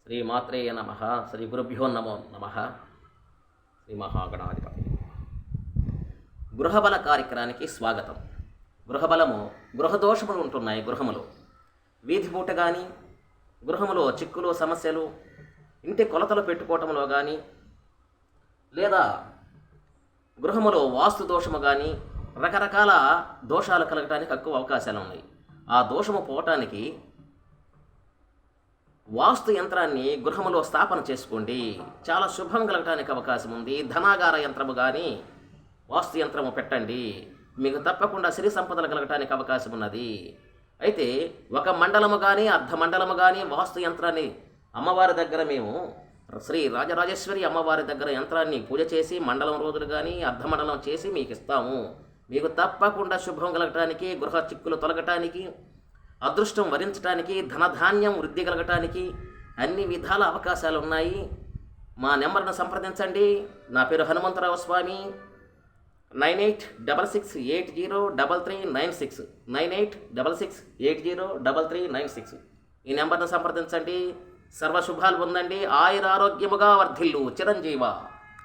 శ్రీమాత్రే నమ. శ్రీ గురుభ్యో నమో నమ. శ్రీ మహాగణాధిపతి. గృహబల కార్యక్రమానికి స్వాగతం. గృహబలము, గృహదోషములు ఉంటున్నాయి. గృహములో వీధిపూట కానీ, గృహములో చిక్కులు సమస్యలు, ఇంటి కొలతలు పెట్టుకోవటంలో కానీ, లేదా గృహములో వాస్తు దోషము కానీ, రకరకాల దోషాలు కలగటానికి ఎక్కువ అవకాశాలు ఉన్నాయి. ఆ దోషము పోవటానికి వాస్తు యంత్రాన్ని గృహములో స్థాపన చేసుకోండి. చాలా శుభం కలగటానికి అవకాశం ఉంది. ధనాగార యంత్రము కానీ వాస్తు యంత్రము పెట్టండి, మీకు తప్పకుండా సిరి సంపదలు కలగటానికి అవకాశం ఉన్నది. అయితే ఒక మండలము కానీ, అర్ధ మండలము కానీ వాస్తు యంత్రాన్ని అమ్మవారి దగ్గర మేము శ్రీ రాజరాజేశ్వరి అమ్మవారి దగ్గర యంత్రాన్ని పూజ చేసి మండలం రోజులు కానీ అర్ధ మండలం చేసి మీకు ఇస్తాము. మీకు తప్పకుండా శుభం కలగటానికి, గృహ చిక్కులు తొలగటానికి, అదృష్టం వరించడానికి, ధనధాన్యం వృద్ధి కలగటానికి అన్ని విధాల అవకాశాలు ఉన్నాయి. మా నెంబర్ను సంప్రదించండి. నా పేరు హనుమంతరావు స్వామి. 9866803396 9866803396 ఈ నెంబర్ను సంప్రదించండి. సర్వశుభాలు పొందండి. ఆయురారోగ్యముగా వర్ధిల్లు చిరంజీవ.